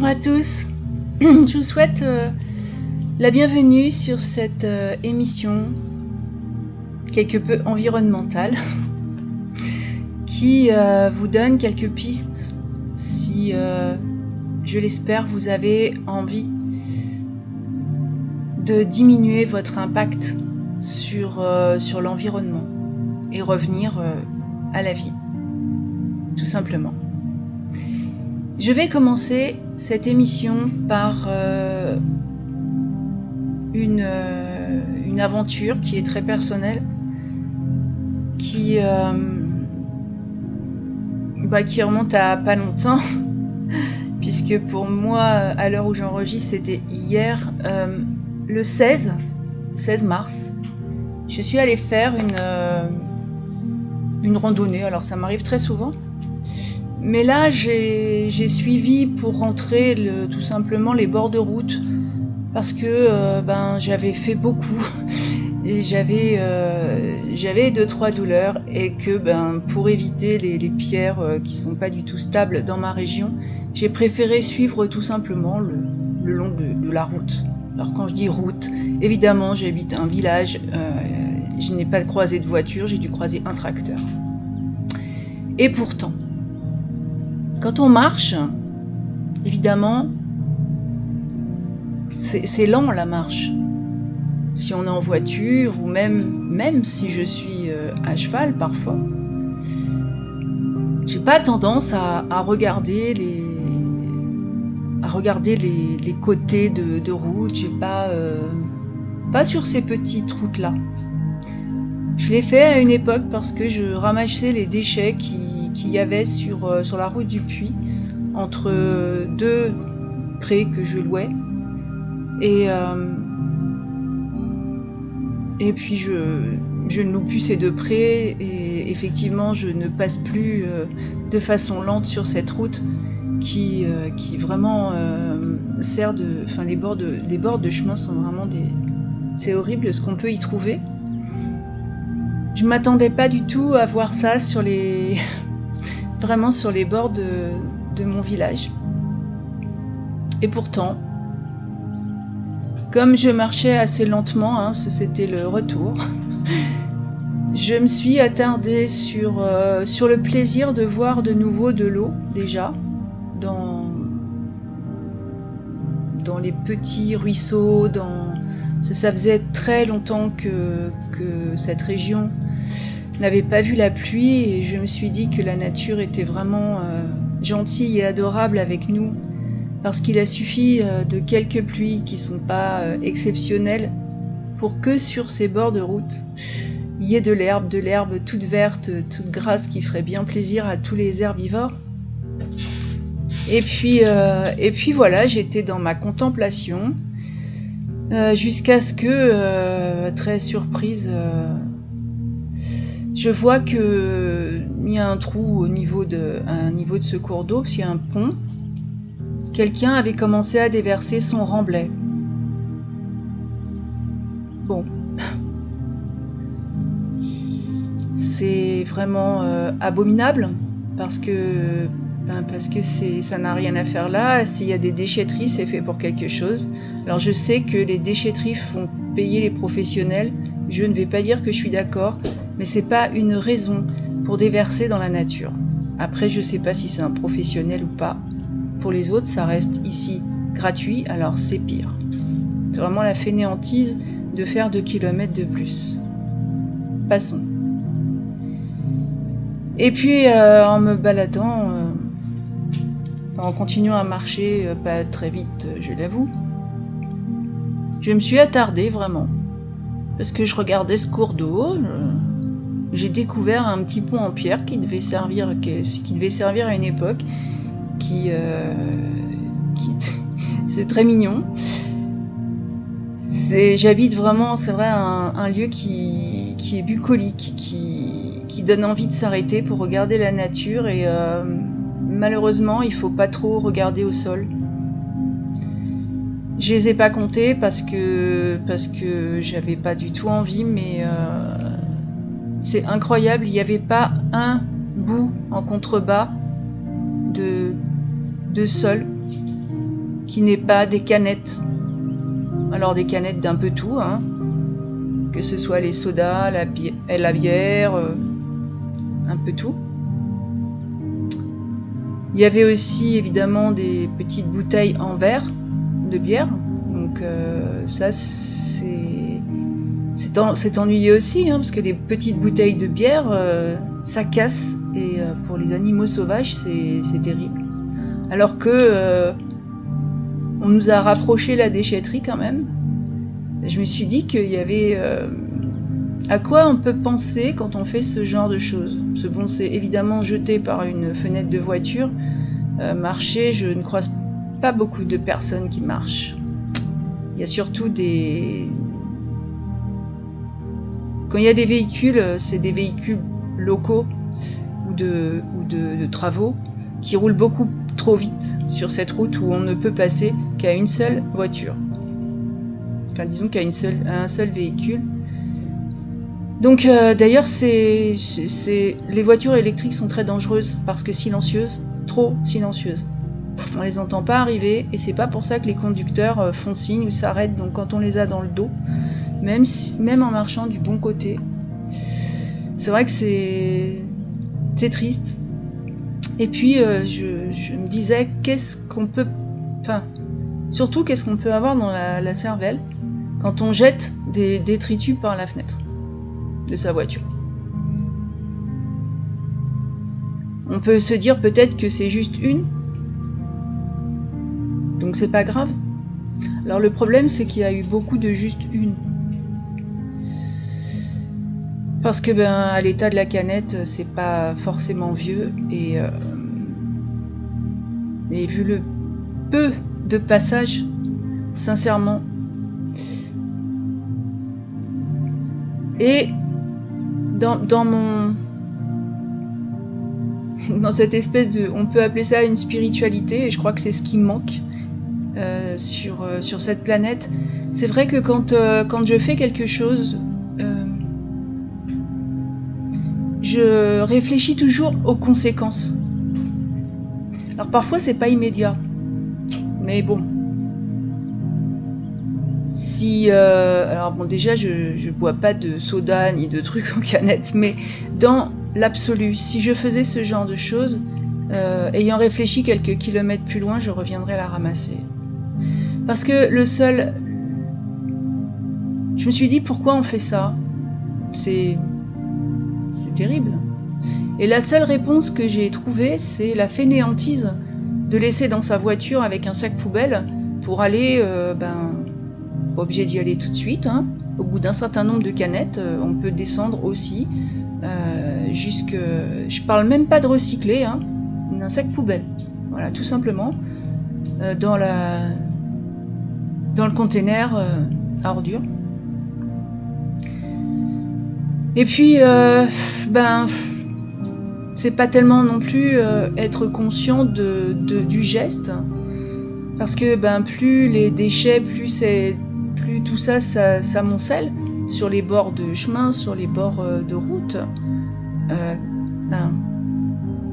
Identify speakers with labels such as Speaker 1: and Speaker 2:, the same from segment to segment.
Speaker 1: à tous, je vous souhaite la bienvenue sur cette émission quelque peu environnementale qui vous donne quelques pistes si, je l'espère, vous avez envie de diminuer votre impact sur l'environnement et revenir à la vie, tout simplement. Je vais commencer cette émission par une aventure qui est très personnelle, qui remonte à pas longtemps, puisque pour moi, à l'heure où j'enregistre, c'était hier, le 16 mars, je suis allée faire une randonnée. Alors ça m'arrive très souvent. Mais là, j'ai suivi pour rentrer tout simplement les bords de route parce que j'avais fait beaucoup et j'avais 2-3 douleurs et que pour éviter les pierres qui sont pas du tout stables dans ma région, j'ai préféré suivre tout simplement le long de la route. Alors quand je dis route, évidemment j'habite un village, je n'ai pas croisé de voiture, j'ai dû croiser un tracteur. Et pourtant, quand on marche, évidemment, c'est lent la marche. Si on est en voiture ou même si je suis à cheval parfois, j'ai pas tendance à regarder les côtés de route. J'ai pas sur ces petites routes là. Je l'ai fait à une époque parce que je ramassais les déchets qu'il y avait sur la route du Puy, entre deux prés que je louais. Et puis je ne loue plus ces deux prés, et effectivement je ne passe plus de façon lente sur cette route qui vraiment sert de... Enfin, les bords de chemin sont vraiment c'est horrible ce qu'on peut y trouver. Je m'attendais pas du tout à voir ça vraiment sur les bords de mon village. Et pourtant, comme je marchais assez lentement, c'était le retour, je me suis attardée sur le plaisir de voir de nouveau de l'eau, déjà, dans les petits ruisseaux, ça faisait très longtemps que cette région n'avait pas vu la pluie, et je me suis dit que la nature était vraiment gentille et adorable avec nous, parce qu'il a suffi de quelques pluies qui sont pas exceptionnelles pour que sur ces bords de route il y ait de l'herbe toute verte, toute grasse, qui ferait bien plaisir à tous les herbivores. Et puis voilà, j'étais dans ma contemplation jusqu'à ce que, très surprise, je vois que il y a un trou au niveau de ce cours d'eau, parce qu'il y a un pont. Quelqu'un avait commencé à déverser son remblai. Bon, c'est vraiment abominable, parce que ça n'a rien à faire là. S'il y a des déchetteries, c'est fait pour quelque chose. Alors je sais que les déchetteries font payer les professionnels. Je ne vais pas dire que je suis d'accord, mais c'est pas une raison pour déverser dans la nature. Après, je sais pas si c'est un professionnel ou pas. Pour les autres, ça reste ici gratuit, alors c'est pire. C'est vraiment la fainéantise de faire 2 kilomètres de plus. Passons. Et puis, en me baladant, en continuant à marcher, pas très vite, je l'avoue, je me suis attardée vraiment. Parce que je regardais ce cours d'eau, j'ai découvert un petit pont en pierre qui devait servir à une époque, c'est très mignon. J'habite vraiment, c'est vrai, un lieu qui est bucolique, qui donne envie de s'arrêter pour regarder la nature, et malheureusement il faut pas trop regarder au sol. Je les ai pas comptés parce que j'avais pas du tout envie, mais c'est incroyable, il n'y avait pas un bout en contrebas de sol. qui n'est pas des canettes. Alors des canettes d'un peu tout, hein, que ce soit les sodas, la bière, un peu tout. Il y avait aussi évidemment des petites bouteilles en verre de bière, donc ça c'est ennuyeux aussi, hein, parce que les petites bouteilles de bière, ça casse, et pour les animaux sauvages c'est terrible. Alors que on nous a rapproché la déchetterie quand même. Je me suis dit qu'il y avait à quoi on peut penser quand on fait ce genre de choses. Parce que bon, c'est évidemment jeté par une fenêtre de voiture. Marcher, je ne croise pas beaucoup de personnes qui marchent. Il y a surtout des... Quand il y a des véhicules, c'est des véhicules locaux ou de travaux qui roulent beaucoup trop vite sur cette route où on ne peut passer qu'à une seule voiture. Enfin, disons qu'à un seul véhicule. Donc d'ailleurs, les voitures électriques sont très dangereuses parce que silencieuses, trop silencieuses. On les entend pas arriver, et c'est pas pour ça que les conducteurs font signe ou s'arrêtent. Donc quand on les a dans le dos, même en marchant du bon côté, c'est vrai que c'est triste. Et puis je me disais, qu'est-ce qu'on peut avoir dans la cervelle quand on jette des détritus par la fenêtre de sa voiture. On peut se dire peut-être que c'est juste une, donc c'est pas grave. Alors le problème, c'est qu'il y a eu beaucoup de juste une. Parce que à l'état de la canette, c'est pas forcément vieux, et vu le peu de passages, sincèrement. Et dans cette espèce de, on peut appeler ça une spiritualité, et je crois que c'est ce qui me manque sur cette planète. C'est vrai que quand je fais quelque chose, je réfléchis toujours aux conséquences. Alors parfois c'est pas immédiat, mais bon. Alors bon, déjà je bois pas de soda ni de trucs en canette, mais dans l'absolu, si je faisais ce genre de choses, ayant réfléchi quelques kilomètres plus loin, je reviendrais la ramasser. Parce que je me suis dit, pourquoi on fait ça ? C'est terrible. Et la seule réponse que j'ai trouvée, c'est la fainéantise de laisser dans sa voiture avec un sac poubelle pour aller, pas obligé d'y aller tout de suite, hein. Au bout d'un certain nombre de canettes, on peut descendre aussi, je parle même pas de recycler, hein, d'un sac poubelle. Voilà, tout simplement, dans le container à ordures. Et puis, c'est pas tellement non plus être conscient du geste, parce que plus les déchets, plus tout ça s'amoncelle sur les bords de chemin, sur les bords de route.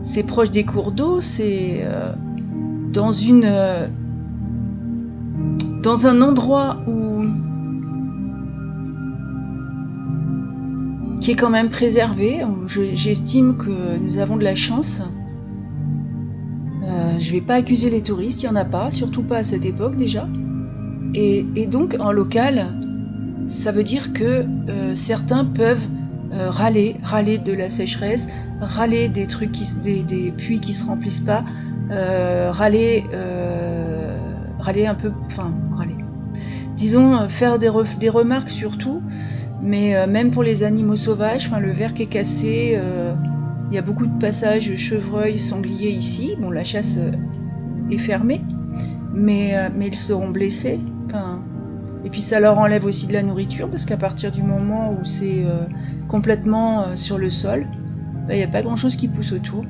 Speaker 1: C'est proche des cours d'eau, c'est dans un endroit qui est quand même préservé. J'estime que nous avons de la chance. Je vais pas accuser les touristes, il y en a pas, surtout pas à cette époque déjà. Et donc en local, ça veut dire que certains peuvent râler de la sécheresse, râler des trucs des puits qui se remplissent pas, râler un peu, râler. Disons, faire des remarques sur tout, mais même pour les animaux sauvages, le ver qui est cassé, il y a beaucoup de passages chevreuils, sangliers ici. Bon, la chasse est fermée, mais ils seront blessés. Et puis ça leur enlève aussi de la nourriture, parce qu'à partir du moment où c'est complètement sur le sol, il n'y a pas grand chose qui pousse autour.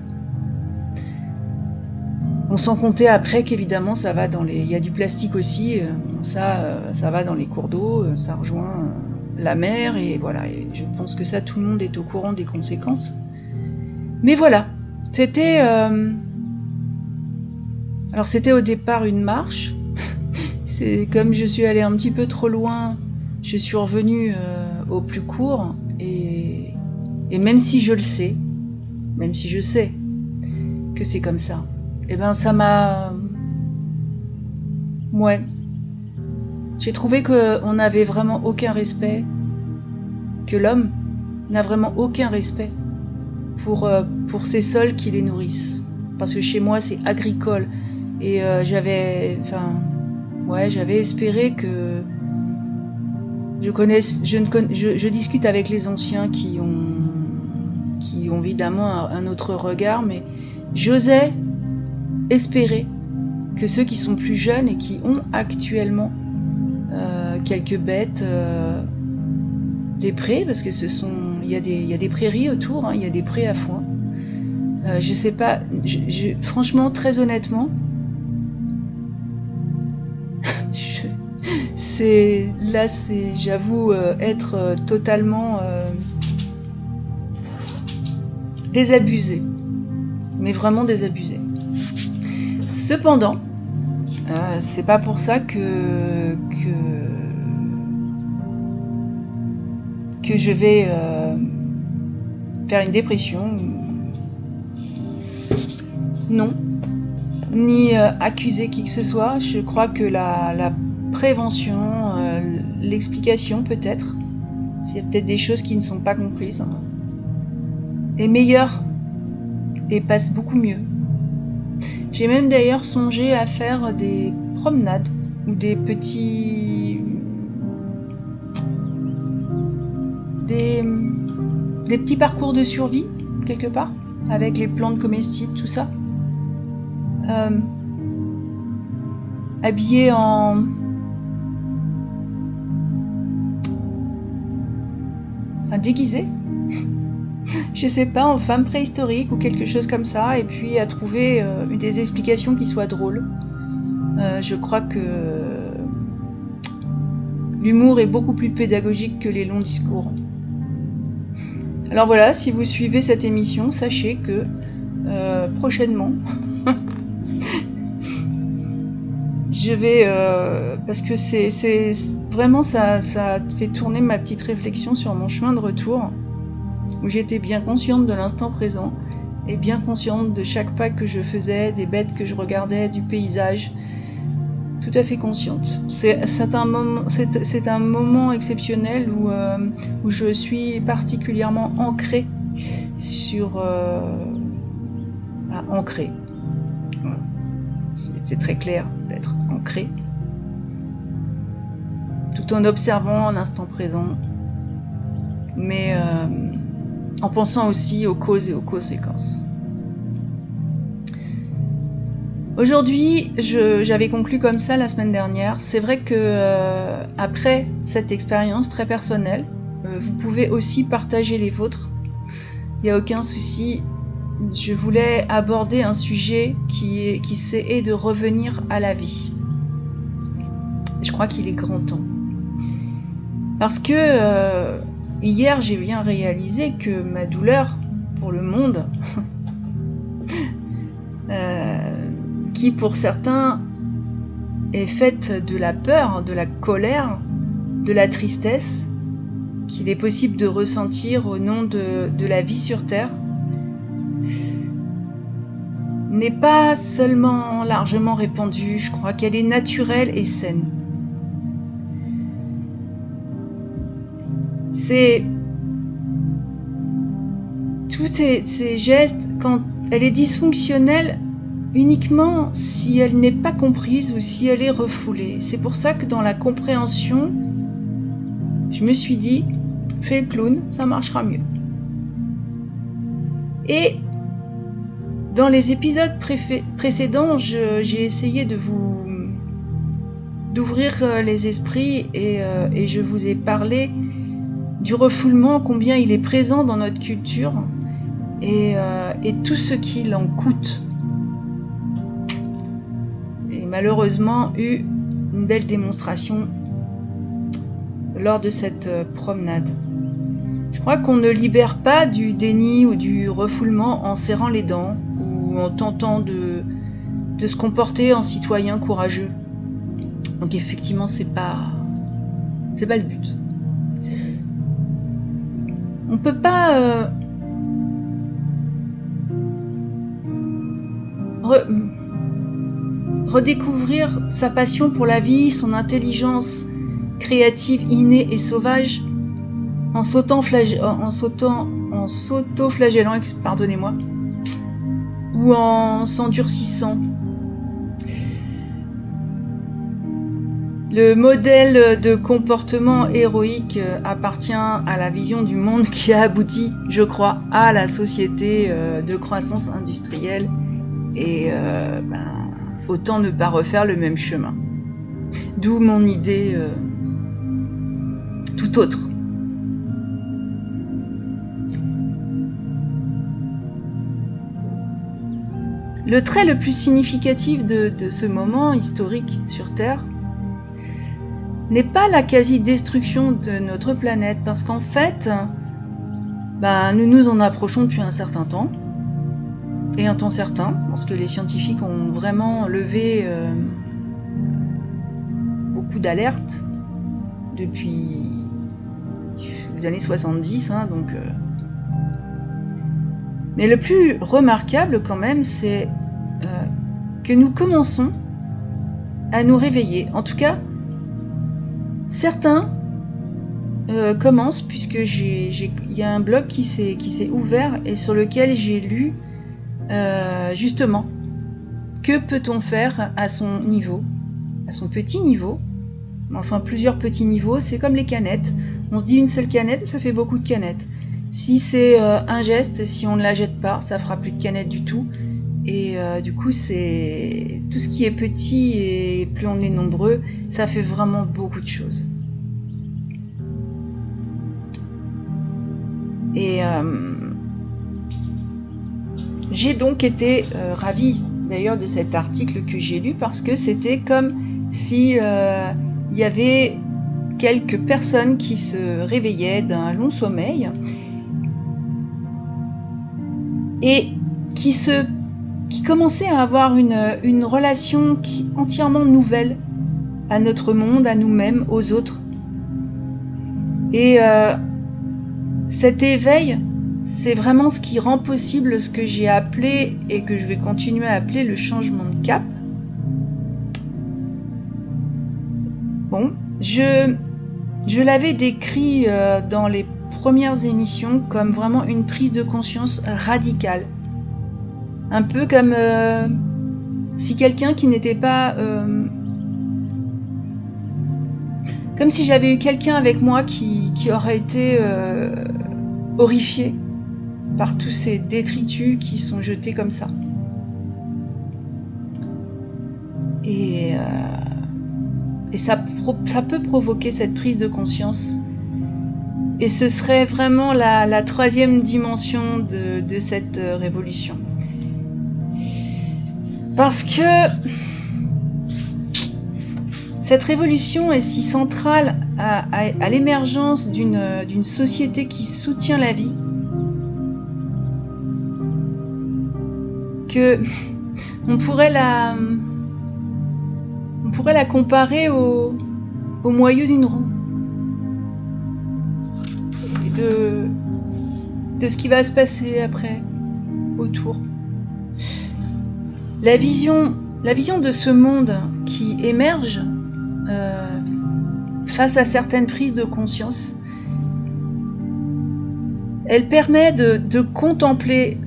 Speaker 1: On s'en comptait après qu'évidemment ça va il y a du plastique aussi, ça va dans les cours d'eau, ça rejoint la mer, et voilà. Et je pense que ça, tout le monde est au courant des conséquences. Mais voilà, c'était au départ une marche. C'est comme je suis allée un petit peu trop loin, je suis revenue au plus court, et même si je le sais, même si je sais que c'est comme ça, et ben ça m'a... Ouais. J'ai trouvé qu'on n'avait vraiment aucun respect, que l'homme n'a vraiment aucun respect pour ces sols qui les nourrissent. Parce que chez moi, c'est agricole. Et j'avais espéré que... Je discute avec les anciens qui ont évidemment un autre regard, mais j'osais espérer que ceux qui sont plus jeunes et qui ont actuellement quelques bêtes, des prés, parce que il y a des prairies autour, il y a des prés à foin. Je sais pas, franchement, très honnêtement, j'avoue être totalement désabusée, mais vraiment désabusée. Cependant, c'est pas pour ça que je vais faire une dépression. Non, ni accuser qui que ce soit. Je crois que la prévention, l'explication peut-être, s'il y a peut-être des choses qui ne sont pas comprises, est meilleure et passe beaucoup mieux. J'ai même d'ailleurs songé à faire des promenades ou des petits parcours de survie quelque part avec les plantes comestibles, tout ça, habillé en déguisé, je sais pas, en femme préhistorique ou quelque chose comme ça, et puis à trouver des explications qui soient drôles. Je crois que l'humour est beaucoup plus pédagogique que les longs discours. Alors voilà, si vous suivez cette émission, sachez que prochainement, je vais... parce que c'est vraiment, ça fait tourner ma petite réflexion sur mon chemin de retour, où j'étais bien consciente de l'instant présent, et bien consciente de chaque pas que je faisais, des bêtes que je regardais, du paysage, tout à fait consciente. C'est un moment exceptionnel où je suis particulièrement ancrée sur... ancrée. C'est très clair d'être ancrée, tout en observant l'instant présent, mais en pensant aussi aux causes et aux conséquences. Aujourd'hui, j'avais conclu comme ça la semaine dernière. C'est vrai que après cette expérience très personnelle, vous pouvez aussi partager les vôtres. Il n'y a aucun souci. Je voulais aborder un sujet qui est de revenir à la vie. Je crois qu'il est grand temps. Parce que hier, j'ai bien réalisé que ma douleur pour le monde, qui pour certains est faite de la peur, de la colère, de la tristesse, qu'il est possible de ressentir au nom de la vie sur Terre, n'est pas seulement largement répandue, je crois qu'elle est naturelle et saine. C'est tous ces gestes, quand elle est dysfonctionnelle, uniquement si elle n'est pas comprise ou si elle est refoulée. C'est pour ça que dans la compréhension, je me suis dit, fais le clown, ça marchera mieux. Et dans les épisodes précédents, j'ai essayé d'ouvrir les esprits et je vous ai parlé du refoulement, combien il est présent dans notre culture et tout ce qu'il en coûte. Et malheureusement eu une belle démonstration lors de cette promenade. Je crois qu'on ne libère pas du déni ou du refoulement en serrant les dents ou en tentant de se comporter en citoyen courageux. Donc effectivement, c'est pas le but. On peut pas redécouvrir sa passion pour la vie, son intelligence créative innée et sauvage en s'auto-flagellant, pardonnez-moi, ou en s'endurcissant. Le modèle de comportement héroïque appartient à la vision du monde qui a abouti, je crois, à la société de croissance industrielle. Et autant ne pas refaire le même chemin. D'où mon idée tout autre. Le trait le plus significatif de ce moment historique sur Terre n'est pas la quasi-destruction de notre planète, parce qu'en fait, nous nous en approchons depuis un certain temps, et un temps certain, parce que les scientifiques ont vraiment levé beaucoup d'alertes depuis les années 70, Mais le plus remarquable quand même, c'est que nous commençons à nous réveiller. En tout cas, certains commencent, puisque il y a un blog qui s'est ouvert et sur lequel j'ai lu justement, que peut-on faire à son niveau, à son petit niveau, enfin plusieurs petits niveaux, c'est comme les canettes. On se dit une seule canette, ça fait beaucoup de canettes. Si c'est un geste, si on ne la jette pas, ça fera plus de canettes du tout. Et du coup, c'est tout ce qui est petit et plus on est nombreux, ça fait vraiment beaucoup de choses. Et j'ai donc été ravie d'ailleurs de cet article que j'ai lu, parce que c'était comme si il y avait quelques personnes qui se réveillaient d'un long sommeil et qui commençaient à avoir une relation entièrement nouvelle à notre monde, à nous-mêmes, aux autres. Et cet éveil, c'est vraiment ce qui rend possible ce que j'ai appelé et que je vais continuer à appeler le changement de cap. Bon, je l'avais décrit dans les premières émissions comme vraiment une prise de conscience radicale. Un peu comme si quelqu'un qui n'était pas... comme si j'avais eu quelqu'un avec moi qui aurait été horrifié par tous ces détritus qui sont jetés comme ça. Et ça peut provoquer cette prise de conscience. Et ce serait vraiment la troisième dimension de cette révolution. Parce que cette révolution est si centrale à l'émergence d'une société qui soutient la vie que on pourrait la comparer au moyeu d'une roue et de ce qui va se passer après autour. La vision de ce monde qui émerge face à certaines prises de conscience, elle permet de contempler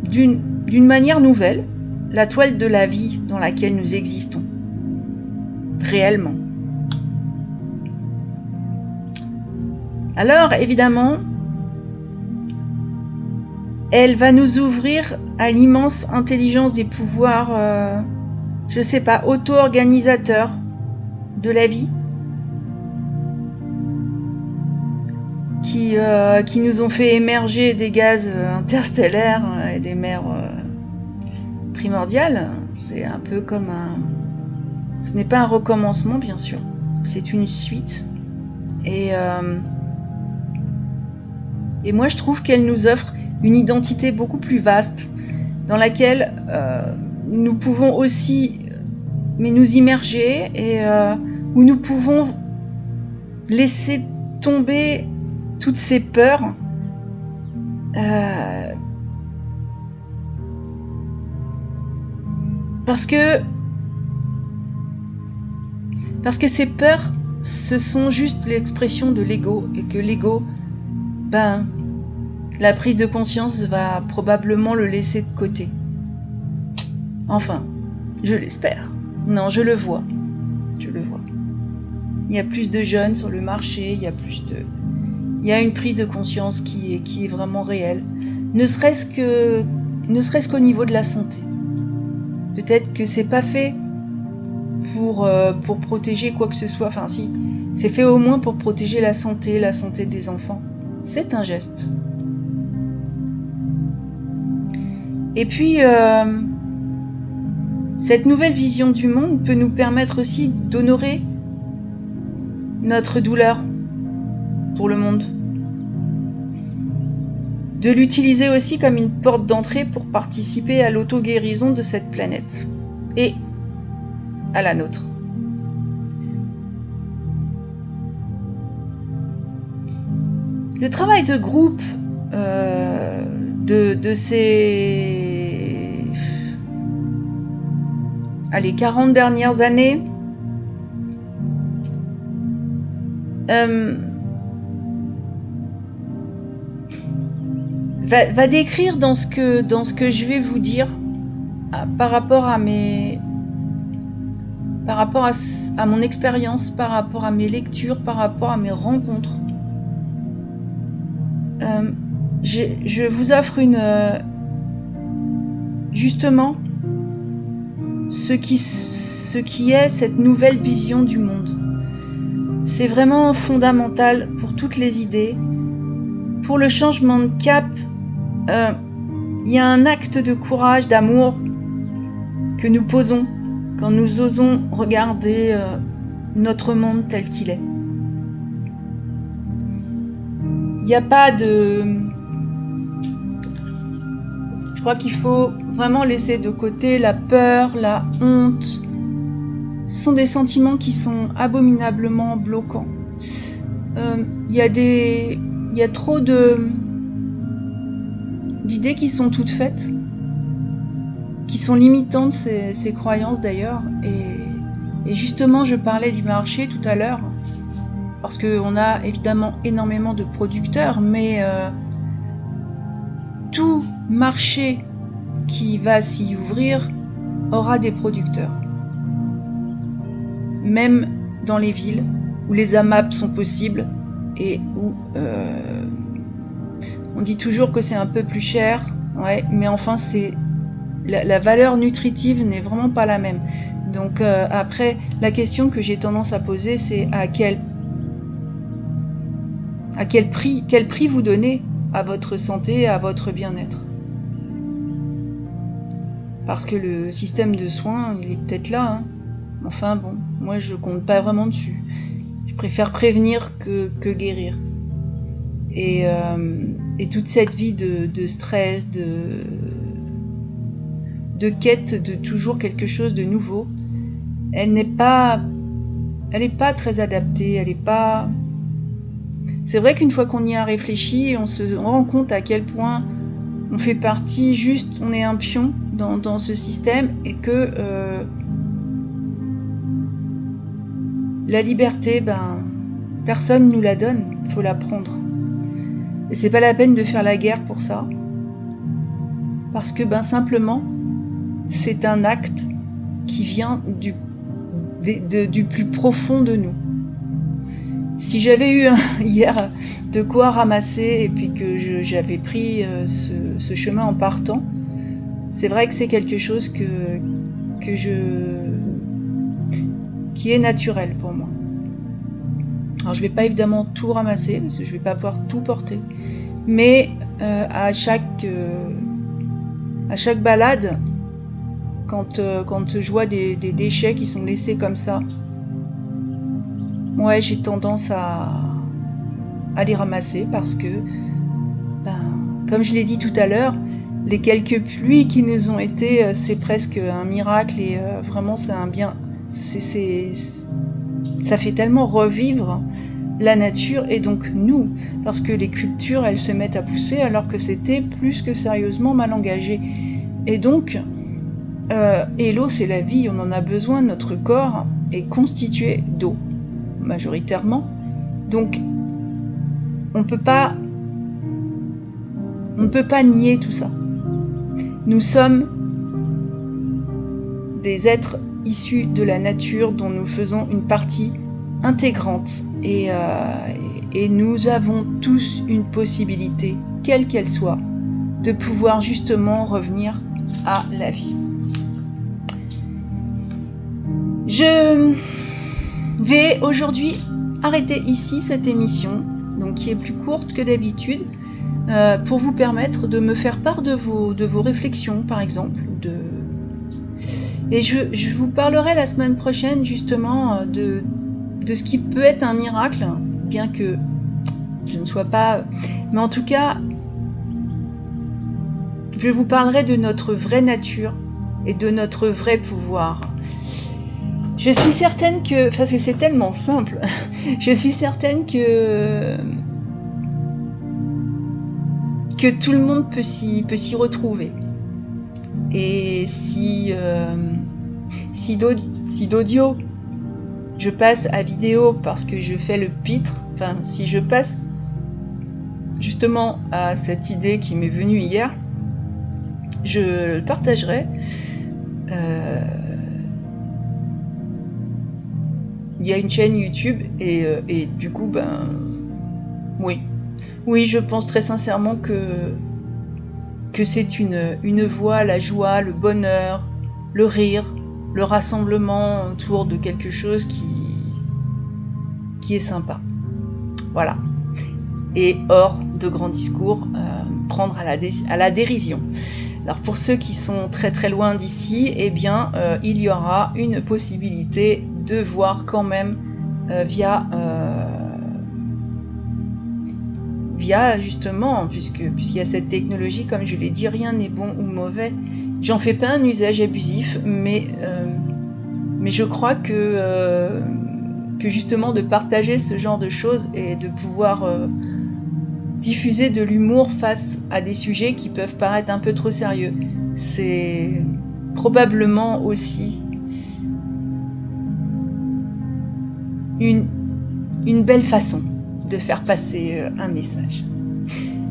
Speaker 1: d'une manière nouvelle la toile de la vie dans laquelle nous existons, réellement. Alors, évidemment, elle va nous ouvrir à l'immense intelligence des pouvoirs, auto-organisateurs de la vie, qui nous ont fait émerger des gaz interstellaires et des mers primordiales. C'est un peu comme ce n'est pas un recommencement, bien sûr, c'est une suite. Et moi, je trouve qu'elle nous offre une identité beaucoup plus vaste, dans laquelle nous pouvons aussi mais nous immerger et où nous pouvons laisser tomber toutes ces peurs parce que ces peurs, ce sont juste l'expression de l'ego, et que l'ego, la prise de conscience va probablement le laisser de côté. Enfin, je l'espère. Non, je le vois. Il y a plus de jeunes sur le marché, il y a une prise de conscience qui est vraiment réelle. Ne serait-ce qu'au niveau de la santé. Peut-être que c'est pas fait pour protéger quoi que ce soit. Enfin si, c'est fait au moins pour protéger la santé des enfants. C'est un geste. Et puis, cette nouvelle vision du monde peut nous permettre aussi d'honorer notre douleur pour le monde. De l'utiliser aussi comme une porte d'entrée pour participer à l'auto-guérison de cette planète et à la nôtre. Le travail de groupe de ces 40 dernières années va décrire dans ce que je vais vous dire par rapport à mon expérience, par rapport à mes lectures, par rapport à mes rencontres. Je vous offre justement ce qui est cette nouvelle vision du monde. C'est vraiment fondamental pour toutes les idées, pour le changement de cap. Il y a un acte de courage, d'amour que nous posons quand nous osons regarder notre monde tel qu'il est. Il n'y a pas de... Je crois qu'il faut vraiment laisser de côté la peur, la honte. Ce sont des sentiments qui sont abominablement bloquants. Il y a trop d'idées qui sont toutes faites, qui sont limitantes, ces croyances d'ailleurs. Et justement, je parlais du marché tout à l'heure, parce qu'on a évidemment énormément de producteurs, mais tout marché qui va s'y ouvrir aura des producteurs. Même dans les villes où les AMAP sont possibles et où on dit toujours que c'est un peu plus cher, ouais, mais enfin la valeur nutritive n'est vraiment pas la même. Donc après, la question que j'ai tendance à poser, c'est quel prix vous donnez à votre santé, à votre bien-être. Parce que le système de soins, il est peut-être là, hein. Enfin bon, moi je compte pas vraiment dessus. Je préfère prévenir que guérir. Et toute cette vie de stress, de quête de toujours quelque chose de nouveau, elle n'est pas très adaptée, C'est vrai qu'une fois qu'on y a réfléchi, on se rend compte à quel point on fait partie, on est un pion dans ce système, et que la liberté, personne nous la donne, il faut la prendre. Et c'est pas la peine de faire la guerre pour ça, parce que simplement, c'est un acte qui vient du plus profond de nous. Si j'avais eu hier de quoi ramasser et puis que j'avais pris ce chemin en partant, c'est vrai que c'est quelque chose qui est naturel pour moi. Alors je vais pas évidemment tout ramasser parce que je vais pas pouvoir tout porter, mais à chaque balade, quand je vois des déchets qui sont laissés comme ça, ouais, j'ai tendance à les ramasser parce que, comme je l'ai dit tout à l'heure, les quelques pluies qui nous ont été, c'est presque un miracle, et vraiment c'est un bien Ça fait tellement revivre la nature et donc nous, parce que les cultures, elles se mettent à pousser alors que c'était plus que sérieusement mal engagé. Et donc, et l'eau c'est la vie, on en a besoin, notre corps est constitué d'eau, majoritairement. Donc, on peut pas nier tout ça. Nous sommes des êtres issus de la nature dont nous faisons une partie intégrante et nous avons tous une possibilité, quelle qu'elle soit, de pouvoir justement revenir à la vie. Je vais aujourd'hui arrêter ici cette émission, donc qui est plus courte que d'habitude, pour vous permettre de me faire part de vos réflexions, par exemple. Et je vous parlerai la semaine prochaine justement de ce qui peut être un miracle, bien que je ne sois pas... Mais en tout cas, je vous parlerai de notre vraie nature et de notre vrai pouvoir. Je suis certaine que... Parce que c'est tellement simple. Je suis certaine que tout le monde peut s'y retrouver. Et si d'audio je passe à vidéo parce que je fais le pitre, enfin si je passe justement à cette idée qui m'est venue hier, je le partagerai. Il y a une chaîne YouTube et du coup oui, je pense très sincèrement que c'est une voie, la joie, le bonheur, le rire, le rassemblement autour de quelque chose qui est sympa. Voilà. Et hors de grands discours, prendre à la dérision. Alors pour ceux qui sont très très loin d'ici, eh bien il y aura une possibilité de voir quand même via justement, puisqu'il y a cette technologie, comme je l'ai dit, rien n'est bon ou mauvais. J'en fais pas un usage abusif, mais je crois que justement de partager ce genre de choses et de pouvoir diffuser de l'humour face à des sujets qui peuvent paraître un peu trop sérieux, c'est probablement aussi une belle façon de faire passer un message.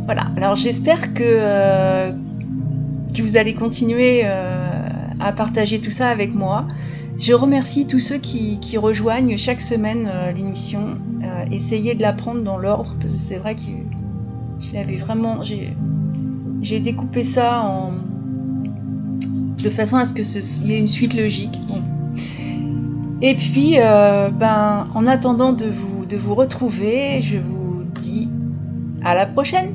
Speaker 1: Voilà, alors j'espère que vous allez continuer à partager tout ça avec moi. Je remercie tous ceux qui rejoignent chaque semaine l'émission. Essayez de la prendre dans l'ordre, parce que c'est vrai que je l'avais vraiment... J'ai découpé ça de façon à ce qu'il y ait une suite logique. Bon. Et puis, en attendant de vous retrouver, je vous dis à la prochaine.